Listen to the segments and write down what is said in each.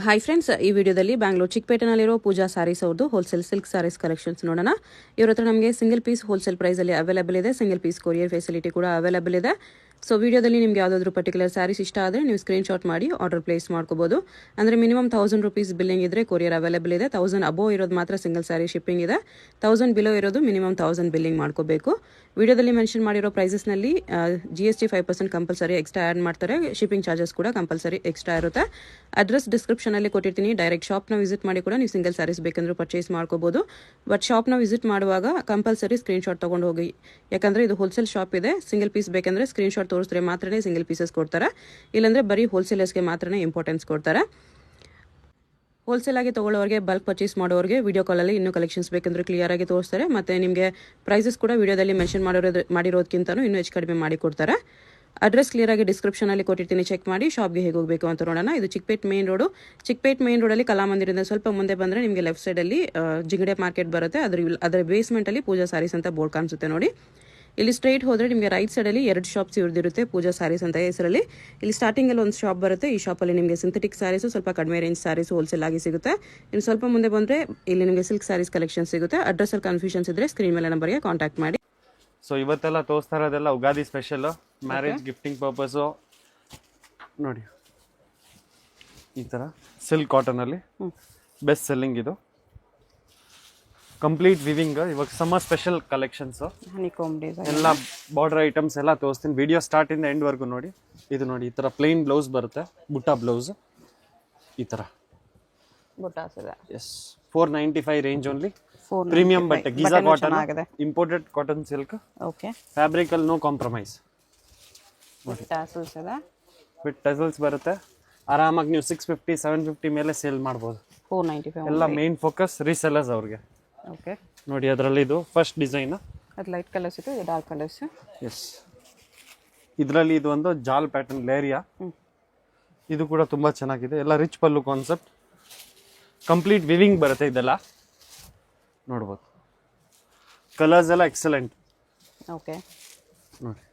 Hi friends, ಈ ವಿಡಿಯೋದಲ್ಲಿ ಬ್ಯಾಂಗ್ಳೂರ್ ಚಿಕ್ಕಪೇಟೆನಲ್ಲಿರೋ ಪೂಜಾ ಸ್ಯಾರೀಸ್ ಅವ್ರದ್ದು ಹೋಲ್ಸೇಲ್ ಸಿಲ್ಕ್ ಸ್ಯಾರೀಸ್ ಕಲೆಕ್ಷನ್ಸ್ ನೋಡೋಣ. ಇವ್ರ ಹತ್ರ ನಮಗೆ ಸಿಂಗಲ್ ಪೀಸ್ ಹೋಲ್ಸೇಲ್ ಪ್ರೈಸಲ್ಲಿ ಅವೈಲೇಬಲ್ ಇದೆ. ಸಿಂಗಲ್ ಪೀಸ್ ಕೊರಿಯರ್ ಫೆಸಿಲಿಟಿ ಕೂಡ ಅವೈಲೇಬಲ್ ಇದೆ. ಸೊ ವಿಡಿಯೋದಲ್ಲಿ ನಿಮಗೆ ಯಾವುದಾದ್ರೂ ಪರ್ಟಿಕ್ಯುಲರ್ ಸ್ಯಾರೀಸ್ ಇಷ್ಟ ಆದರೆ ನೀವು ಸ್ಕ್ರೀನ್ಶಾಟ್ ಮಾಡಿ ಆರ್ಡರ್ ಪ್ಲೇಸ್ ಮಾಡ್ಕೋಬಹುದು. ಅಂದರೆ ಮಿನಿಮಮ್ 1000 rupees ಬಿಲ್ಲಿಂಗ್ ಇದ್ರೆ ಕೊರಿಯರ್ ಅವೈಲೇಬಲ್ ಇದೆ. 1000 ಅಬೋವ್ ಇರೋದು ಮಾತ್ರ ಸಿಂಗಲ್ ಸ್ಯಾರಿ ಶಿಪ್ಪಿಂಗ್ ಇದೆ. 1000 ಬಿಲೋ ಇರೋದು ಮಿನಿಮಮ್ 1000 ಬಿಲ್ಲಿಂಗ್ ಮಾಡ್ಕೋಬೇಕು. ವಿಡಿಯೋದಲ್ಲಿ ಮೆನ್ಷನ್ ಮಾಡಿರೋ ಪ್ರೈಸಸ್ನಲ್ಲಿ GST 5% ಕಂಪಲ್ಸರಿ ಎಕ್ಸ್ಟ್ರಾ ಆ್ಯಡ್ ಮಾಡ್ತಾರೆ. ಶಿಪ್ಪಿಂಗ್ ಚಾರ್ಜಸ್ ಕೂಡ ಕಂಪಲ್ಸರಿ ಎಕ್ಸ್ಟ್ರಾ ಇರುತ್ತೆ. ಅಡ್ರೆಸ್ ಡಿಸ್ಕ್ರಿಪ್ಷನಲ್ಲಿ ಕೊಟ್ಟಿರ್ತೀನಿ. ಡೈರೆಕ್ಟ್ ಶಾಪ್ನ ವಿಸಿಟ್ ಮಾಡಿ ಕೂಡ ನೀವು ಸಿಂಗಲ್ ಸ್ಯಾರೀಸ್ ಬೇಕಂದ್ರೂ ಪರ್ಚೇಸ್ ಮಾಡ್ಕೋಬಹುದು. ಬಟ್ ಶಾಪ್ನ ವಿಸಿಟ್ ಮಾಡುವಾಗ ಕಂಪಲ್ಸರಿ ಸ್ಕ್ರೀನ್ಶಾಟ್ ತೊಗೊಂಡು ಹೋಗಿ, ಯಾಕಂದರೆ ಇದು ಹೋಲ್ಸೇಲ್ ಶಾಪ್ ಇದೆ. ಸಿಂಗಲ್ ಪೀಸ್ ಬೇಕಂದ್ರೆ ಸ್ಕ್ರೀನ್ಶಾಟ್ ತೋರಿಸಿದ್ರೆ ಮಾತ್ರನೇ ಸಿಂಗಲ್ ಪೀಸಸ್ ಕೊಡ್ತಾರೆ. ಇಲ್ಲಾಂದರೆ ಬರೀ ಹೋಲ್ಸೇಲರ್ಸ್ಗೆ ಮಾತ್ರನೇ ಇಂಪಾರ್ಟೆನ್ಸ್ ಕೊಡ್ತಾರೆ. ಹೋಲ್ಸೇಲ್ ಆಗಿ ತೊಗೊಳ್ಳೋರಿಗೆ, ಬಲ್ಕ್ ಪರ್ಚೇಸ್ ಮಾಡೋರಿಗೆ ವಿಡಿಯೋ ಕಾಲಲ್ಲಿ ಇನ್ನೂ ಕಲೆಕ್ಷನ್ಸ್ ಬೇಕಂದ್ರೆ ಕ್ಲಿಯರ್ ಆಗಿ ತೋರಿಸ್ತಾರೆ. ಮತ್ತು ನಿಮಗೆ ಪ್ರೈಸಸ್ ಕೂಡ ವಿಡಿಯೋದಲ್ಲಿ ಮೆನ್ಷನ್ ಮಾಡಿರೋದಕ್ಕಿಂತಲೂ ಇನ್ನೂ ಹೆಚ್ಚು ಕಡಿಮೆ ಮಾಡಿ ಕೊಡ್ತಾರೆ. ಅಡ್ರೆಸ್ ಕ್ಲಿಯರ್ ಆಗಿ ಡಿಸ್ಕ್ರಿಪ್ಷನಲ್ಲಿ ಕೊಟ್ಟಿರ್ತೀನಿ, ಚೆಕ್ ಮಾಡಿ. ಶಾಪ್ಗೆ ಹೇಗೆ ಹೋಗಬೇಕು ಅಂತ ನೋಡೋಣ. ಇದು Chickpet main road. Chickpet main ರೋಡಲ್ಲಿ ಕಲಾಮಂದಿರದಿಂದ ಸ್ವಲ್ಪ ಮುಂದೆ ಬಂದರೆ ನಿಮಗೆ ಲೆಫ್ಟ್ ಸೈಡಲ್ಲಿ ಜಿಂಗಡೆ ಮಾರ್ಕೆಟ್ ಬರುತ್ತೆ. ಅದರ ಬೇಸ್ಮೆಂಟಲ್ಲಿ ಪೂಜಾ ಸ್ಯಾರೀಸ್ ಅಂತ ಬೋರ್ಡ್ ಕಾಣಿಸುತ್ತೆ ನೋಡಿ. ಇಲ್ಲಿ ಸ್ಟ್ರೈಟ್ ಹೋದರೆ ನಿಮಗೆ ರೈಟ್ ಸೈಡಲ್ಲಿ 2 ಶಾಪ್ಸ್ ಇವ್ರದಿರುತ್ತೆ, ಪೂಜಾ ಸ್ಯಾರೀಸ್ ಅಂತ ಹೆಸರಲ್ಲಿ. ಇಲ್ಲಿ ಸ್ಟಾರ್ಟಿಂಗಲ್ಲಿ ಒಂದು ಶಾಪ್ ಬರುತ್ತೆ. ಈ ಶಾಪಲ್ಲಿ ನಿಮಗೆ ಸಿಂಥೆಟಿಕ್ ಸ್ಯಾರೀಸು, ಸ್ವಲ್ಪ ಕಡಿಮೆ ರೇಂಜ್ ಸ್ಯಾರೀಸು ಹೋಲ್ಸೇಲ್ ಆಗಿ ಸಿಗುತ್ತೆ. ಇನ್ನು ಸ್ವಲ್ಪ ಮುಂದೆ ಬಂದರೆ ಇಲ್ಲಿ ನಿಮಗೆ ಸಿಲ್ಕ್ ಸ್ಯಾರೀಸ್ ಕಲೆಕ್ಷನ್ ಸಿಗುತ್ತೆ. ಅಡ್ರೆಸ್ಸಲ್ಲಿ ಕನ್ಫ್ಯೂಷನ್ಸ್ ಇದ್ದರೆ ಸ್ಕ್ರೀನ್ ಮೇಲೆ ನಂಬರ್ಗೆ ಕಾಂಟ್ಯಾಕ್ಟ್ ಮಾಡಿ. ಸೊ ಇವತ್ತೆಲ್ಲ ತೋರಿಸ್ತಾ ಇರೋದೆಲ್ಲ Ugadi special, marriage gifting purpose. ನೋಡಿ ಈ ಥರ ಸಿಲ್ಕ್ ಕಾಟನಲ್ಲಿ ಬೆಸ್ಟ್ ಸೆಲ್ಲಿಂಗ್ ಇದು. Complete viewing. ಇವಾಗ ಸಮ್ಮರ್ ಸ್ಪೆಷಲ್ ಕಲೆಕ್ಷನ್ಸ್, ಎಲ್ಲ ಬಾರ್ಡರ್ ಐಟಮ್ಸ್ ಎಲ್ಲ ತೋರಿಸ್ತೀನಿ. ವಿಡಿಯೋ ಸ್ಟಾರ್ಟ್ ಇಂದ ಎಂಡ್ ವರ್ಗು ನೋಡಿ. ಇದು ನೋಡಿ, ಈ ತರ ಪ್ಲೇನ್ ಬ್ಲೌಸ್ ಬರುತ್ತೆ, ಬುಟ್ಟ ಬ್ಲೌಸ್ ಈ ತರ. Yes, 495 range only. ಪ್ರೀಮಿಯಂ ಬಟ್ಟೆ, Giza cotton, imported cotton silk. Okay, fabric ಅಲ್ಲಿ ನೋ ಕಾಂಪ್ರಮೈಸ್. ವಿತ್ ಟಸಲ್ಸ್ ಬರುತ್ತೆ. ಆರಾಮಾಗಿ ನೀವು 650 750 ಮೇಲೆ ಸೇಲ್ ಮಾಡ್ಬೋದು. 495 ಎಲ್ಲ ಮೇನ್ ಫೋಕಸ್ ರೀಸೆಲ್ಲರ್ಸ್ ಅವ್ರಿಗೆ. ಓಕೆ ನೋಡಿ, ಅದರಲ್ಲಿ ಇದು ಫಸ್ಟ್ ಡಿಸೈನ್. ಅದು ಲೈಟ್ ಕಲರ್ಸ್ ಇದೆ, ಇದು ಡಾರ್ಕ್ ಕಲರ್ಸ್. ಎಸ್, ಇದರಲ್ಲಿ ಇದು ಒಂದು ಜಾಲ್ ಪ್ಯಾಟರ್ನ್ ಲೇರಿಯಾ. ಇದು ಕೂಡ ತುಂಬಾ ಚೆನ್ನಾಗಿದೆ. ಎಲ್ಲ ರಿಚ್ ಪಲ್ಲು ಕಾನ್ಸೆಪ್ಟ್, ಕಂಪ್ಲೀಟ್ ವಿವಿಂಗ್ ಬರುತ್ತೆ. ಇದೆಲ್ಲ ನೋಡ್ಬೋದು. ಕಲರ್ಸ್ ಎಲ್ಲ ಎಕ್ಸಲೆಂಟ್. ಓಕೆ ನೋಡಿ,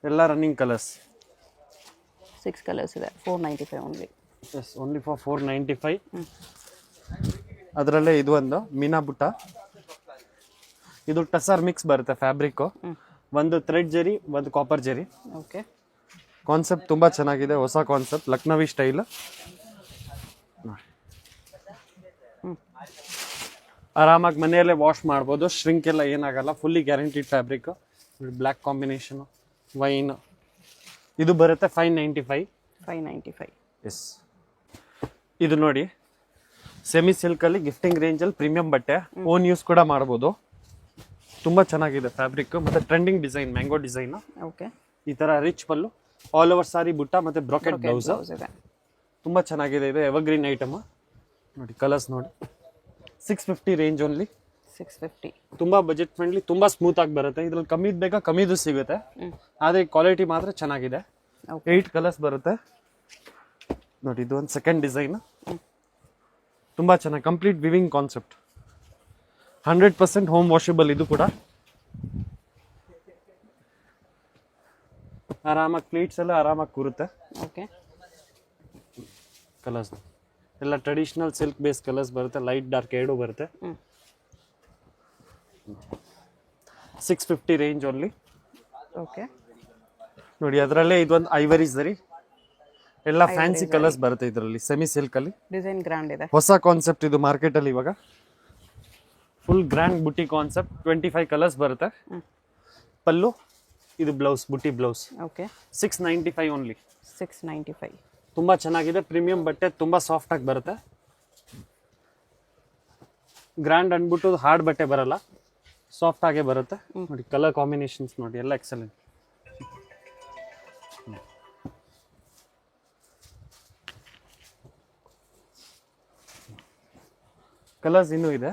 ಎಲ್ಲ ರನ್ನಿಂಗ್ ಕಲರ್ಸ್. 6 ಕಲರ್ಸ್ ಇದೆ. 495 ಓನ್ಲಿ. S, only for 495. ಅದರಲ್ಲೇ ಇದು ಒಂದು ಮೀನಾ ಬುಟ್ಟ. ಇದು ಟಸರ್ ಮಿಕ್ಸ್ ಬರುತ್ತೆ ಫ್ಯಾಬ್ರಿಕ್. ಒಂದು ಥ್ರೆಡ್ ಜರಿ, ಒಂದು ಕಾಪರ್ ಜರಿ. ಓಕೆ, ಕಾನ್ಸೆಪ್ಟ್ ತುಂಬಾ ಚೆನ್ನಾಗಿದೆ, ಹೊಸ ಕಾನ್ಸೆಪ್ಟ್, ಲಕ್ನವಿ ಸ್ಟೈಲ್. ಆರಾಮಾಗಿ ಮನೆಯಲ್ಲೇ ವಾಶ್ ಮಾಡ್ಬೋದು, ಶ್ರಿಂಕ್ ಎಲ್ಲ ಏನಾಗಲ್ಲ. Fully guaranteed fabric. Black combination, wine. ಇದು ಬರುತ್ತೆ 595. ಎಸ್, ಇದು ನೋಡಿ, ಸೆಮಿ ಸಿಲ್ಕ್ ಅಲ್ಲಿ ಗಿಫ್ಟಿಂಗ್ ರೇಂಜ್ ಅಲ್ಲಿ ಪ್ರೀಮಿಯಂ ಬಟ್ಟೆ, ಓನ್ ಯೂಸ್ ಕೂಡ ಮಾಡಬಹುದು. ತುಂಬಾ ಚೆನ್ನಾಗಿದೆ ಫ್ಯಾಬ್ರಿಕ್. ಮತ್ತೆ trending design, mango design. Okay, ಈ ತರ rich pallu, all over sari butta, ಮತ್ತೆ ಬ್ರಾಕೆಟ್ ಬ್ಲೌಸ್. ತುಂಬಾ ಚೆನ್ನಾಗಿದೆ. ಇದು ಎವರ್ಗ್ರೀನ್ ಐಟಮ್. ನೋಡಿ ಕಲರ್ಸ್ ನೋಡಿ. 650 ರೇಂಜ್ ಓನ್ಲಿ. 650. ತುಂಬಾ ಬಜೆಟ್ ಫ್ರೆಂಡ್ಲಿ, ತುಂಬಾ ಸ್ಮೂತ್ ಆಗಿ ಬರುತ್ತೆ. ಇದ್ರಲ್ಲಿ ಕಮ್ಮಿದ್ ಬೇಕಾ ಕಮ್ಮಿದು ಸಿಗುತ್ತೆ, ಆದ್ರೆ ಕ್ವಾಲಿಟಿ ಮಾತ್ರ ಚೆನ್ನಾಗಿದೆ. 8 ಕಲರ್ಸ್ ಬರುತ್ತೆ ನೋಡಿ. ಇದು ಒಂದು ಸೆಕೆಂಡ್ ಡಿಸೈನ್. ತುಂಬಾ ಚೆನ್ನಾಗಿ, complete viewing concept, 100% home washable. ಇದು ಕೂಡ ಆರಾಮಾಗಿ ಪ್ಲೀಟ್ಸ್ ಎಲ್ಲ ಆರಾಮಾಗಿ ಕೂರುತ್ತೆ. ಓಕೆ, ಕಲರ್ಸ್ ಎಲ್ಲ ಟ್ರೆಡಿಷನಲ್ ಸಿಲ್ಕ್ ಬೇಸ್ ಕಲರ್ಸ್ ಬರುತ್ತೆ. ಲೈಟ್ ಡಾರ್ಕ್ ಎರಡು ಬರುತ್ತೆ. 650 ರೇಂಜ್ ಓನ್ಲಿ. ಓಕೆ, ನೋಡಿ, ಅದರಲ್ಲೇ ಇದೊಂದು ಐವರಿ ಸರಿ. ಎಲ್ಲ ಫ್ಯಾನ್ಸಿ ಕಲರ್ಸ್ ಬರುತ್ತೆ ಇದರಲ್ಲಿ, ಸೆಮಿ ಸಿಲ್ಕ್ ಅಲ್ಲಿ. ಡಿಸೈನ್ ಗ್ರ್ಯಾಂಡ್ ಇದೆ, ಹೊಸ ಕಾನ್ಸೆಪ್ಟ್ ಇದು ಮಾರ್ಕೆಟ್ ಅಲ್ಲಿ ಇವಾಗ. ಫುಲ್ ಗ್ರ್ಯಾಂಡ್ ಬುಟ್ಟಿ ಕಾನ್ಸೆಪ್ಟ್. 25 ಕಲರ್ಸ್ ಬರುತ್ತೆ. ಪಲ್ಲು, ಇದು ಬ್ಲೌಸ್, ಬುಟ್ಟಿ ಬ್ಲೌಸ್. Okay, 695 only. 695. ತುಂಬಾ ಚೆನ್ನಾಗಿದೆ. ಪ್ರೀಮಿಯಂ ಬಟ್ಟೆ, ತುಂಬಾ ಸಾಫ್ಟ್ ಆಗಿ ಬರುತ್ತೆ. ಗ್ರ್ಯಾಂಡ್ ಅಂದ್ಬಿಟ್ಟು ಹಾರ್ಡ್ ಬಟ್ಟೆ ಬರಲ್ಲ, ಸಾಫ್ಟ್ ಆಗೇ ಬರುತ್ತೆ. ನೋಡಿ ಕಲರ್ ಕಾಂಬಿನೇಷನ್ಸ್ ನೋಡಿ, ಎಲ್ಲ ಎಕ್ಸಲೆಂಟ್. ಕಲರ್ಸ್ ಇನ್ನೂ ಇದೆ,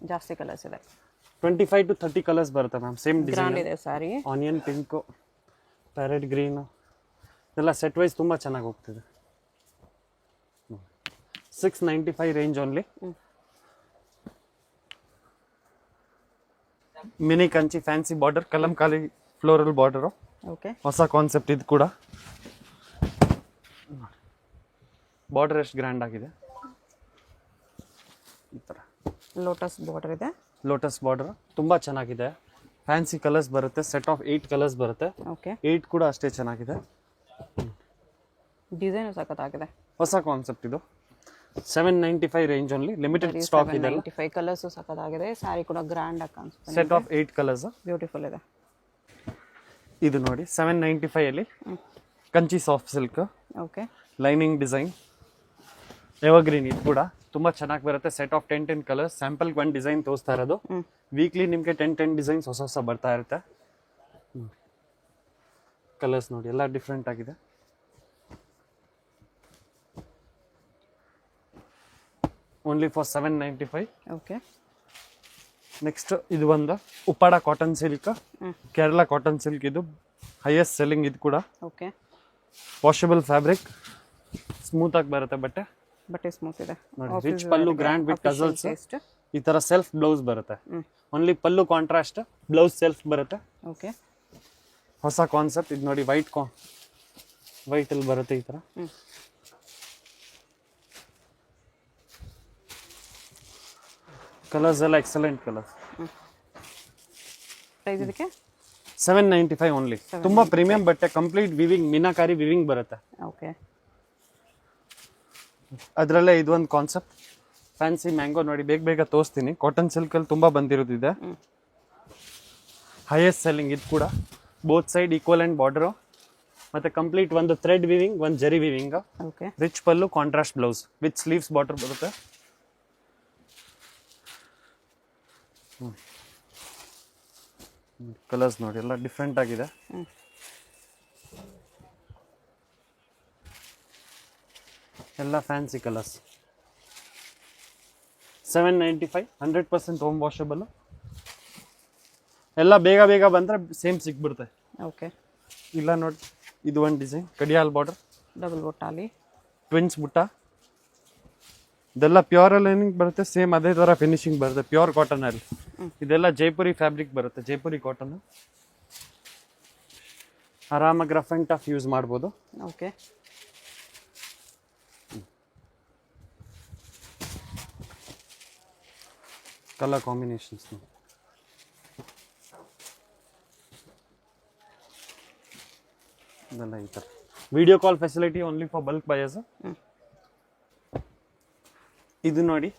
ಜಾಸ್ತಿ ಕಲರ್ಸ್ ಇದೆ. 25 to 30 ಕಲರ್ಸ್ ಬರುತ್ತೆ ಮ್ಯಾಮ್. ಸೇಮ್ ಡಿಸೈನ್ ಇದೆ ಸಾರಿ. ಆನಿಯನ್ ಪಿಂಕ್, ಪ್ಯಾರೆಟ್ ಗ್ರೀನ್, ಎಲ್ಲ ಸೆಟ್ ವೈಸ್ ತುಂಬಾ ಚೆನ್ನಾಗಿ ಹೋಗ್ತಿದೆ. 695 range only. Mini Kanchi fancy border, Kalamkari floral border. Okay, ಹೊಸ ಕಾನ್ಸೆಪ್ಟ್ ಇದು ಕೂಡ. ಬಾರ್ಡರ್ ಎಷ್ಟು ಗ್ರ್ಯಾಂಡ್ ಆಗಿದೆ, ಈ ಥರ ಲೋಟಸ್ ಬಾರ್ಡರ್ ಇದೆ. ಲೋಟಸ್ ಬಾರ್ಡರ್ ತುಂಬ ಚೆನ್ನಾಗಿದೆ. ಫ್ಯಾನ್ಸಿ ಕಲರ್ಸ್ ಬರುತ್ತೆ, ಸೆಟ್ ಆಫ್ 8 ಕಲರ್ಸ್ ಬರುತ್ತೆ. ಓಕೆ, 8 ಕೂಡ ಅಷ್ಟೇ ಚೆನ್ನಾಗಿದೆ. ಡಿಸೈನ್ ಸಖತ್ತಾಗಿದೆ. ಹೊಸ ಕಾನ್ಸೆಪ್ಟ್ ಇದು. 795 ರೇಂಜ್ ಓನ್ಲಿ, ಲಿಮಿಟೆಡ್ ಸ್ಟಾಕ್ ಇದೆ. 95 ಕಲರ್ಸ್ ಸಖತ್ತಾಗಿದೆ. ಸ್ಯಾರಿ ಕೂಡ ಗ್ರ್ಯಾಂಡ್ ಆಗಿ ಕಾಣಿಸುತ್ತೆ. ಸೆಟ್ ಆಫ್ 8 ಕಲರ್ಸ್ ಬ್ಯೂಟಿಫುಲ್ ಇದೆ. ಇದು ನೋಡಿ 795 ಅಲ್ಲಿ Kanchi soft silk, okay, lining design, evergreen. ಇದು ಕೂಡ ತುಂಬಾ ಚೆನ್ನಾಗಿ ಬರುತ್ತೆ. Set of 10 colours. Sample 1 design ತೋರಿಸ್ತಾ ಇರೋದು. ವೀಕ್ಲಿ ನಿಮಗೆ 10 ಡಿಸೈನ್ಸ್ ಹೊಸ ಬರ್ತಾ ಇರುತ್ತೆ. ಕಲರ್ಸ್ ನೋಡಿ ಎಲ್ಲ ಡಿಫ್ರೆಂಟ್ ಆಗಿದೆ. Only for 795. ಓಕೆ, ನೆಕ್ಸ್ಟ್ ಇದು ಒಂದು Uppada cotton silk, Kerala cotton silk. ಇದು ಹೈಯೆಸ್ಟ್ ಸೆಲ್ಲಿಂಗ್. ಇದು ಕೂಡ ಓಕೆ, ವಾಷಬಲ್ ಫ್ಯಾಬ್ರಿಕ್, ಸ್ಮೂತ್ ಆಗಿ ಬರುತ್ತೆ ಬಟ್ಟೆ. ಸ್ಮೂತ್ ಇದೆ ನೋಡಿ. Rich pallu, grand with tassels. ಈ ತರ ಸೆಲ್ಫ್ ಬ್ಲೌಸ್ ಬರುತ್ತೆ. ಓನ್ಲಿ ಪಲ್ಲು ಕಾಂಟ್ರಾಸ್ಟ್, ಬ್ಲೌಸ್ ಸೆಲ್ಫ್ ಬರುತ್ತೆ. ಓಕೆ, ಹೊಸ ಕಾನ್ಸೆಪ್ಟ್. ಇದು ನೋಡಿ ವೈಟ್ ಅಲ್ಲಿ ಬರುತ್ತೆ ಈ ತರ. ಕಲರ್ಸ್ ಎಲ್ಲ ಎಕ್ಸಲೆಂಟ್ ಕಲರ್ಸ್. ಪ್ರೈಸ್ ಇದಕ್ಕೆ 795 ಓನ್ಲಿ. ತುಂಬಾ ಪ್ರೀಮಿಯಂ ಬಟ್ಟೆ, ಕಂಪ್ಲೀಟ್ ವಿವಿಂಗ್, ಮೀನಾಕಾರಿ ವಿವಿಂಗ್ ಬರುತ್ತೆ. ಓಕೆ, ಅದರಲ್ಲೇ ಇದೊಂದು ಕಾನ್ಸೆಪ್ಟ್ ಫ್ಯಾನ್ಸಿ ಮ್ಯಾಂಗೋ ನೋಡಿ. ಬೇಗ ತೋರಿಸ್ತೀನಿ. ಕಾಟನ್ ಸಿಲ್ಕ್ ಅಲ್ಲಿ ತುಂಬಾ ಬಂದಿರೋದಿದೆ. Highest selling. ಇದು ಕೂಡ both side equal and border, ಮತ್ತೆ ಕಂಪ್ಲೀಟ್ ಒಂದು ಥ್ರೆಡ್ ವಿವಿಂಗ್, ಒಂದು ಜರಿ viewing. Okay, rich pallu, contrast blouse with sleeves border ಬರುತ್ತೆ. ಕಲರ್ಸ್ ನೋಡಿ ಎಲ್ಲ ಡಿಫ್ರೆಂಟ್ ಆಗಿದೆ. ಎಲ್ಲ ಫ್ಯಾನ್ಸಿ ಕಲರ್ಸ್. 795, 100% home washable. ಎಲ್ಲ ಬೇಗ ಬಂದ್ರೆ ಸೇಮ್ ಸಿಕ್ಬಿಡುತ್ತೆ. ಓಕೆ, ಇಲ್ಲ ನೋಡಿ, ಇದು ಒಂದು ಡಿಸೈನ್ ಕಡಿಯಾಲ್ ಬಾರ್ಡರ್, ಡಬಲ್ ಬೊಟ್ಟಾಲಿ, ಟ್ವಿನ್ಸ್ ಬುಟ್ಟ. ಇದೆಲ್ಲ ಪ್ಯೂರ್ ಲೈನಿಂಗ್ ಬರುತ್ತೆ. ಸೇಮ್ ಅದೇ ತರ ಫಿನಿಶಿಂಗ್ ಬರುತ್ತೆ, ಪ್ಯೂರ್ ಕಾಟನ್ ಅಲ್ಲಿ. ಇದೆಲ್ಲ ಜೈಪುರಿ ಫ್ಯಾಬ್ರಿಕ್ ಬರುತ್ತೆ, ಜೈಪುರಿ ಕಾಟನ್. ಆರಾಮಾಗಿ ರಫ್ ಅಂಡ್ ಟಫ್ ಯೂಸ್ ಮಾಡ್ಬೋದು. ಓಕೆ, ಕಲರ್ ಕಾಂಬಿನೇಷನ್ಸ್ ಇದೆಲ್ಲ ಈ ಥರ. Video call facility only for bulk buyers. ಇದು ನೋಡಿ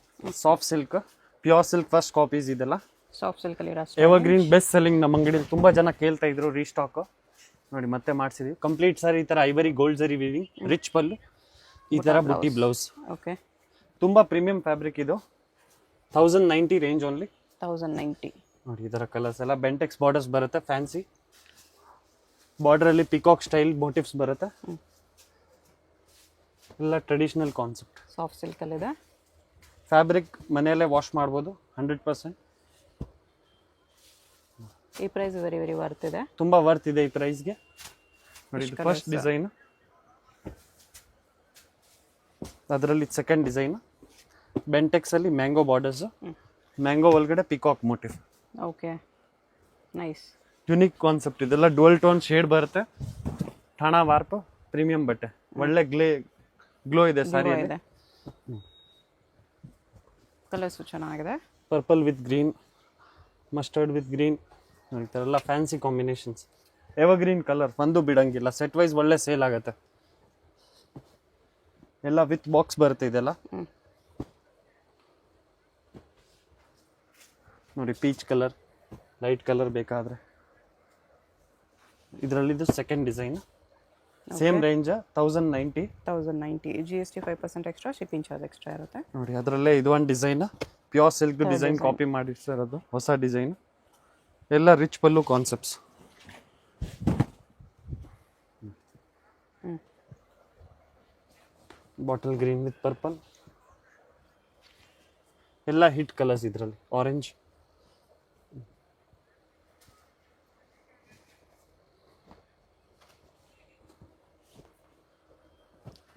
soft silk, pure silk first copies. ಇದೆಲ್ಲ ಸಾಫ್ಟ್ ಸಿಲ್ಕ್ ಅಲ್ಲಿ ಎವರ್ಗ್ರೀನ್, ಬೆಸ್ಟ್ ಸೆಲ್ಲಿಂಗ್. ನಮ್ಮ ಅಂಗಡಿಯಲ್ಲಿ ತುಂಬಾ ಜನ ಕೇಳ್ತಾ ಇದ್ರು, ರೀಸ್ಟಾಕ್ ನೋಡಿ ಮತ್ತೆ ಮಾಡಿಸಿದ್ವಿ. ಕಂಪ್ಲೀಟ್ ಸಾರಿ ಈ ತರ ಐವರಿ ಗೋಲ್ಡ್ ಜರಿ ವಿವಿಂಗ್, ರಿಚ್ ಪಲ್ಲು, ಈ ತರ ಬುಟ್ಟಿ ಬ್ಲೌಸ್. ಓಕೆ, ತುಂಬಾ ಪ್ರೀಮಿಯಂ ಫ್ಯಾಬ್ರಿಕ್ ಇದು. 1090 ರೇಂಜ್ ಓನ್ಲಿ. 1090 ನೋಡಿ. ಇದರ ಕಲರ್ಸ್ ಎಲ್ಲ ಬೆಂಟೆಕ್ಸ್ ಬಾರ್ಡರ್ಸ್ ಬರುತ್ತೆ. ಫ್ಯಾನ್ಸಿ ಬಾರ್ಡರ್ ಅಲ್ಲಿ ಪಿಕಾಕ್ ಸ್ಟೈಲ್ ಮೋಟಿವ್ಸ್ ಬರುತ್ತೆ. ಎಲ್ಲ ಟ್ರೆಡಿಷನಲ್ ಕಾನ್ಸೆಪ್ಟ್. ಸಾಫ್ಟ್ ಸಿಲ್ಕ್ ಅಲ್ಲಿ ಇದೆ. ಫ್ಯಾಬ್ರಿಕ್ ಮನೆಯಲ್ಲೇ ವಾಶ್ ಮಾಡ್ಬೋದು 100%. ಈ ಪ್ರೈಸ್ ವೆರಿ ವರ್ತ್ ಇದೆ. ತುಂಬಾ ವರ್ತ್ ಇದೆ ಈ ಪ್ರೈಸ್ಗೆ. ನೋಡಿ, ಇದು ಫಸ್ಟ್ ಡಿಸೈನ್, ಅದರಲ್ಲಿ ಸೆಕೆಂಡ್ ಡಿಸೈನ್. ಬೆಂಟೆಕ್ಸ್ ಅಲ್ಲಿ ಮ್ಯಾಂಗೋ ಬಾರ್ಡರ್ಸ್, ಮ್ಯಾಂಗೋ ಒಳಗಡೆ peacock motive. Okay, nice, unique concept. ಇದೆಲ್ಲ ಡುವಲ್ ಟೋನ್ ಶೇಡ್ ಬರುತ್ತೆ. ಠಾಣಾ ವಾರ್ಪ್, ಪ್ರೀಮಿಯಂ ಬಟ್ಟೆ, ಒಳ್ಳೆ ಗ್ಲೋ ಇದೆ ಸಾರಿ. ಕಲರ್ಸ್ ಚೆನ್ನಾಗಿದೆ. Purple with green, mustard with green, ಈ ಥರ ಎಲ್ಲ ಫ್ಯಾನ್ಸಿ ಕಾಂಬಿನೇಷನ್ಸ್. ಎವರ್ಗ್ರೀನ್ ಕಲರ್ ಒಂದು ಬಿಡಂಗಿಲ್ಲ. ಸೆಟ್ ವೈಸ್ ಒಳ್ಳೆ ಸೇಲ್ ಆಗುತ್ತೆ. ಎಲ್ಲ ವಿತ್ ಬಾಕ್ಸ್ ಬರುತ್ತೆ ಇದೆಲ್ಲ. ನೋಡಿ, ಪೀಚ್ ಕಲರ್, ಲೈಟ್ ಕಲರ್ ಬೇಕಾದ್ರೆ. ಇದರಲ್ಲಿದ್ದು second design. Same range 1090. GST 5% extra, shipping charge extra ಇರುತ್ತೆ. ನೋಡಿ, ಅದರಲ್ಲೇ ಇದು ಒಂದು design, pure silk design copy ಮಾಡಿರ್ತಿರೋದು, ಹೊಸ ಡಿಸೈನ್. ಎಲ್ಲ rich pallu concepts. Bottle green with purple, ಎಲ್ಲ ಹಿಟ್ ಕಲರ್ಸ್ ಇದರಲ್ಲಿ. Orange,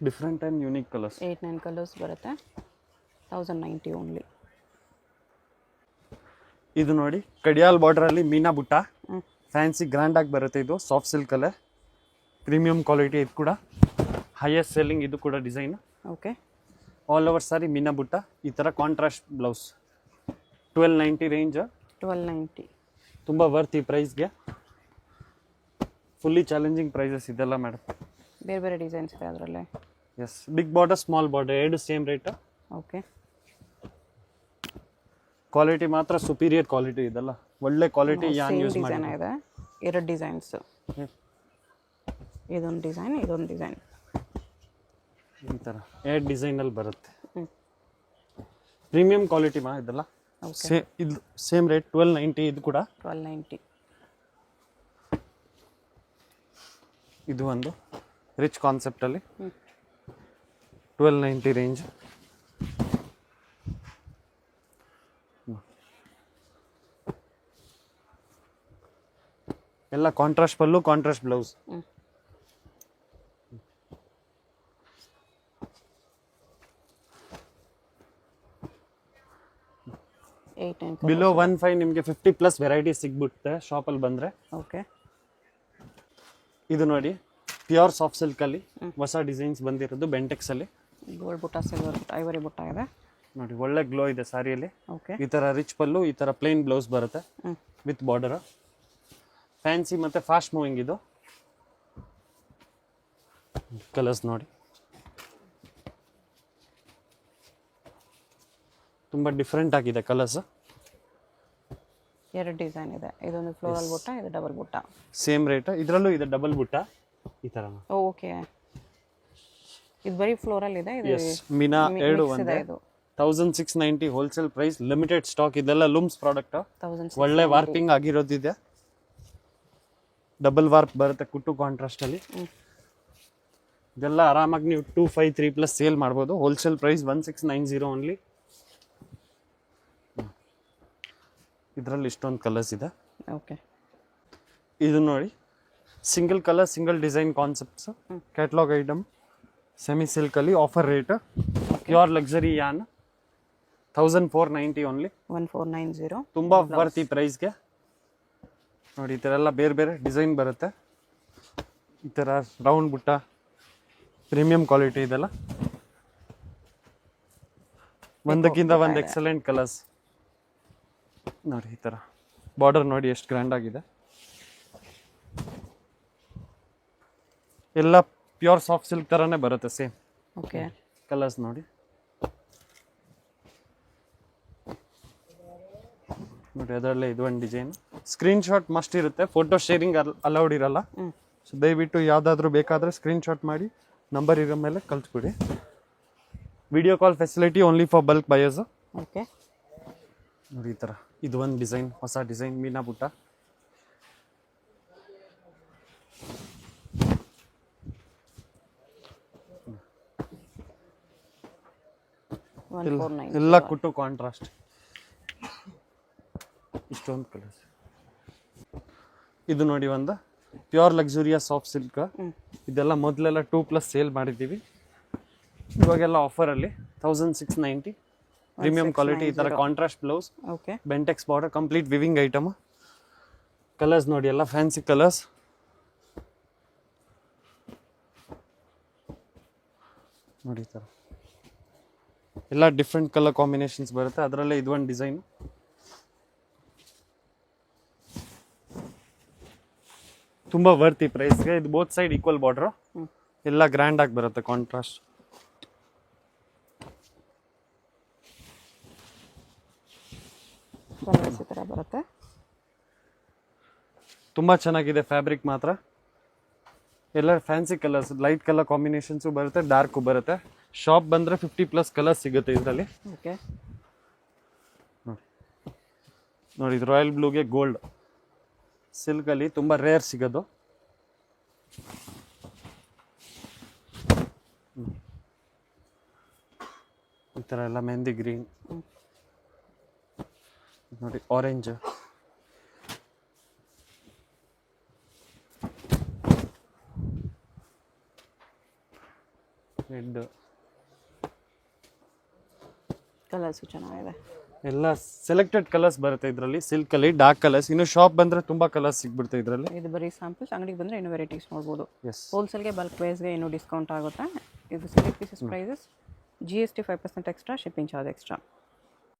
different and unique colours. 8-9 colours ಬರುತ್ತೆ. 1090 ಓನ್ಲಿ. ಇದು ನೋಡಿ, ಕಡಿಯಾಲ್ ಬಾರ್ಡರ್ ಅಲ್ಲಿ ಮೀನಾ ಬುಟ್ಟ, ಫ್ಯಾನ್ಸಿ ಗ್ರ್ಯಾಂಡ್ ಆಗಿ ಬರುತ್ತೆ. ಇದು ಸಾಫ್ಟ್ ಸಿಲ್ಕ್ ಅಲ್ಲೇ, ಪ್ರೀಮಿಯಂ ಕ್ವಾಲಿಟಿ. ಇದು ಕೂಡ ಹೈಯೆಸ್ಟ್ ಸೆಲ್ಲಿಂಗ್ ಇದು ಕೂಡ ಡಿಸೈನ್. ಓಕೆ. ಆಲ್ ಓವರ್ ಸಾರಿ ಮೀನಾ ಬುಟ್ಟ, ಈ ಥರ ಕಾಂಟ್ರಾಸ್ಟ್ ಬ್ಲೌಸ್. 1290 ರೇಂಜ್. 1290. ತುಂಬ ವರ್ತ್ ಈ ಪ್ರೈಸ್ಗೆ. ಫುಲ್ಲಿ ಚಾಲೆಂಜಿಂಗ್ ಪ್ರೈಸಸ್ ಇದೆಲ್ಲ ಮೇಡಮ್. ಬೇರೆ ಬೇರೆ ಡಿಸೈನ್ಸ್ ಇದೆ ಅದರಲ್ಲೇ. Yes, big border small border ಎರಡು ಸೇಮ್ ರೇಟ್. ಓಕೆ. ಕ್ವಾಲಿಟಿ ಮಾತ್ರ ಸುಪೀರಿಯರ್ ಕ್ವಾಲಿಟಿ ಇದೆಲ್ಲ, ಒಳ್ಳೆ ಕ್ವಾಲಿಟಿ ಯಾನ್ ಯೂಸ್ ಮಾಡಿ. ಡಿಸೈನ್ ಇದೆ, ಎರಡು ಡಿಸೈನ್ಸ್. ಇದೊಂದು ಡಿಸೈನ್, ಇದೊಂದು ಡಿಸೈನ್, ಈ ಥರ ಎರಡು ಡಿಸೈನಲ್ಲಿ ಬರುತ್ತೆ. ಪ್ರೀಮಿಯಂ ಕ್ವಾಲಿಟಿ ಮಾ ಇದೆಲ್ಲ. ಇದು ಸೇಮ್ ರೇಟ್ 1290. ಇದು ಕೂಡ 1290. ಇದು ಒಂದು ರಿಚ್ ಕಾನ್ಸೆಪ್ಟಲ್ಲಿ 1290 ರೇಂಜ್. ಎಲ್ಲ ಕಾಂಟ್ರಾಸ್ಟ್ ಪಲ್ಲು, ಕಾಂಟ್ರಾಸ್ಟ್ ಬ್ಲೌಸ್. ಬಿಲೋ 15 ನಿಮಗೆ 50+ ವೆರೈಟಿ ಸಿಗ್ಬಿಡುತ್ತೆ ಶಾಪಲ್ಲಿ ಬಂದರೆ. ಓಕೆ. ಇದು ನೋಡಿ ಪ್ಯೂರ್ ಸಾಫ್ಟ್ ಸಿಲ್ಕಲ್ಲಿ ಹೊಸ ಡಿಸೈನ್ಸ್ ಬಂದಿರೋದು, ಬೆಂಟೆಕ್ಸಲ್ಲಿ. ಗೋಲ್ಡ್ ಬುಟ್ಟ, ಸಿಲ್ವರ್ ಬುಟ್ಟ, ಐವರಿ ಬುಟ್ಟ ಇದೆ ನೋಡಿ, ಒಳ್ಳೆ ಗ್ಲೋ ಇದೆ ಸಾರಿಯಲ್ಲಿ. ಓಕೆ. ಈ ಥರ ರಿಚ್ ಪಲ್ಲು, ಈ ಥರ ಪ್ಲೇನ್ ಬ್ಲೌಸ್ ಬರುತ್ತೆ ವಿತ್ ಬಾರ್ಡರ್. ಫ್ಯಾನ್ಸಿ ಮತ್ತು ಫಾಸ್ಟ್ ಮೂವಿಂಗ್ ಇದು. ಕಲರ್ಸ್ ನೋಡಿ, ತುಂಬ ಡಿಫ್ರೆಂಟ್ ಆಗಿದೆ ಕಲರ್ಸ್. ಎರಡು ಡಿಸೈನ್ ಇದೆ, ಇದೊಂದು ಫ್ಲೋರಲ್ ಬುಟ್ಟ, ಇದು ಡಬಲ್ ಬುಟ್ಟ. ಸೇಮ್ ರೇಟ್, ಇದರಲ್ಲೂ ಇದೆ ಡಬಲ್ ಬುಟ್ಟ ಈ ಥರ. ಓಕೆ. ಇದು ಬರೀ ಫ್ಲೋರಲ್ ಇದೆ, ಇದು ಮೀನಾ ಎರಡು ಇದೆ. ಒಂದೇ. ಇದು 1690 ಹೋಲ್ಸೇಲ್ ಪ್ರೈಸ್, ಲಿಮಿಟೆಡ್ ಸ್ಟಾಕ್. ಇದೆಲ್ಲ ಲೂಮ್ಸ್ ಪ್ರಾಡಕ್ಟ್, ಒಳ್ಳೆ ವಾರ್ಪಿಂಗ್ ಆಗಿರೋದಿದೆ. ಡಬಲ್ ವಾರ್ಪ್ ಬರುತ್ತೆ ಕುಟ್ಟು ಕಾಂಟ್ರಾಸ್ಟ್ ಅಲ್ಲಿ. ಇದೆಲ್ಲ ಆರಾಮಾಗಿ ನೀವು 253+ ಸೇಲ್ ಮಾಡ್ಬೋದು. Wholesale price 1690 only. ಇದರಲ್ಲಿ ಇಷ್ಟೊಂದು ಕಲರ್ಸ್ ಇದೆ. ಓಕೆ. ಇದು ನೋಡಿ, single colour single design concepts, catalogue item, semi ಸಿಲ್ಕಲ್ಲಿ offer rate. Pure luxury yarn 1490 only. 1490. ತುಂಬ ವರ್ತ್ ಈ ಪ್ರೈಸ್ಗೆ. ನೋಡಿ, ಈ ಥರ ಎಲ್ಲ ಬೇರೆ ಬೇರೆ ಡಿಸೈನ್ ಬರುತ್ತೆ. ಈ ಥರ ರೌಂಡ್ ಬುಟ್ಟ, ಪ್ರೀಮಿಯಂ ಕ್ವಾಲಿಟಿ ಇದೆಲ್ಲ. ಒಂದಕ್ಕಿಂತ ಒಂದು ಎಕ್ಸಲೆಂಟ್ ಕಲರ್ಸ್ ನೋಡಿ. ಈ ಥರ ಬಾರ್ಡರ್ ನೋಡಿ ಎಷ್ಟು ಗ್ರ್ಯಾಂಡ್ ಆಗಿದೆ. ಎಲ್ಲ ಪ್ಯೂರ್ ಸಾಫ್ಟ್ ಸಿಲ್ಕ್ ಥರನೇ ಬರುತ್ತೆ ಸೇಮ್. ಓಕೆ. ಕಲರ್ಸ್ ನೋಡಿ. ನೋಡಿ, ಅದರಲ್ಲೇ ಇದು ಒಂದು ಡಿಸೈನ್. ಸ್ಕ್ರೀನ್ಶಾಟ್ ಮಸ್ಟ್ ಇರುತ್ತೆ, ಫೋಟೋ ಶೇರಿಂಗ್ ಅಲೌಡ್ ಇರಲ್ಲ. ಸೊ ದಯವಿಟ್ಟು ಯಾವುದಾದ್ರೂ ಬೇಕಾದರೆ ಸ್ಕ್ರೀನ್ಶಾಟ್ ಮಾಡಿ ನಂಬರ್ ಇರೋ ಮೇಲೆ ಕಳಿಸ್ಬಿಡಿ. Video call facility only for bulk buyers. Okay. ನೋಡಿ, ಈ ಥರ ಇದು ಒಂದು ಡಿಸೈನ್, ಹೊಸ ಡಿಸೈನ್ ಮೀನಾ ಬುಟ್ಟ. ಎಲ್ಲ ಕುಟ್ಟು ಕಾಂಟ್ರಾಸ್ಟ್. ಇಷ್ಟೊಂದು ಕಲರ್ಸ್. ಇದು ನೋಡಿ, ಒಂದು ಪ್ಯೂರ್ ಲಕ್ಸುರಿಯಸ್ ಸಾಫ್ಟ್ ಸಿಲ್ಕ್. ಇದೆಲ್ಲ ಮೊದಲೆಲ್ಲ 2+ ಸೇಲ್ ಮಾಡಿದ್ದೀವಿ. ಇವಾಗೆಲ್ಲ ಆಫರಲ್ಲಿ 1690. ಪ್ರೀಮಿಯಂ ಕ್ವಾಲಿಟಿ, ಈ ಥರ contrast blouse, Bentex border, complete viewing item. Colours ನೋಡಿ, ಎಲ್ಲ ಫ್ಯಾನ್ಸಿ ಕಲರ್ಸ್. ನೋಡಿ, ಈ ಥರ ಎಲ್ಲ ಡಿಫ್ರೆಂಟ್ ಕಲರ್ ಕಾಂಬಿನೇಷನ್ಸ್ ಬರುತ್ತೆ. ಅದರಲ್ಲೇ ಇದು ಒಂದು ಡಿಸೈನ್. ತುಂಬ ವರ್ತ್ ಈ ಪ್ರೈಸ್ಗೆ. ಇದು ಬೋತ್ ಸೈಡ್ ಈಕ್ವಲ್ ಬಾರ್ಡರ್, ಎಲ್ಲ ಗ್ರ್ಯಾಂಡ್ ಆಗಿ ಬರುತ್ತೆ ಕಾಂಟ್ರಾಸ್ಟ್. ಬರುತ್ತೆ. ತುಂಬ ಚೆನ್ನಾಗಿದೆ ಫ್ಯಾಬ್ರಿಕ್ ಮಾತ್ರ. ಎಲ್ಲ fancy colours, light colour combinations ಬರುತ್ತೆ, ಡಾರ್ಕು ಬರುತ್ತೆ. ಶಾಪ್ ಬಂದರೆ 50+ ಕಲರ್ಸ್ ಸಿಗುತ್ತೆ ಇದರಲ್ಲಿ. ಓಕೆ. ನೋಡಿ, ಇದು ರಾಯಲ್ ಬ್ಲೂಗೆ ಗೋಲ್ಡ್ ಸಿಲ್ಕಲ್ಲಿ ತುಂಬ ರೇರ್ ಸಿಗೋದು. ಈ ಥರ ಎಲ್ಲ ಮೆಹಂದಿ ಗ್ರೀನ್ ನೋಡಿ, ಆರೆಂಜ್, ರೆಡ್ ಕಲರ್ಸು ಚೆನ್ನಾಗಿದೆ. ಎಲ್ಲ ಸೆಲೆಕ್ಟೆಡ್ ಕಲರ್ಸ್ ಬರುತ್ತೆ ಇದರಲ್ಲಿ, ಸಿಲ್ಕಲ್ಲಿ ಡಾರ್ಕ್ ಕಲರ್ಸ್. ಇನ್ನು ಶಾಪ್ ಬಂದರೆ ತುಂಬ ಕಲರ್ಸ್ ಸಿಗ್ಬಿಡುತ್ತೆ ಇದರಲ್ಲಿ. ಇದು ಬರೀ ಸ್ಯಾಂಪಲ್ಸ್, ಅಂಗಡಿಗೆ ಬಂದರೆ ಇನ್ನೂ ವೆರೈಟೀಸ್ ನೋಡ್ಬೋದು. ಎಸ್, ಹೋಲ್ಸೇಲ್ಗೆ ಬಲ್ಕ್ ಪ್ರೈಸ್ಗೆ ಇನ್ನೂ ಡಿಸ್ಕೌಂಟ್ ಆಗುತ್ತೆ. ಇದು single pieces prices, GST 5% extra, shipping charge extra.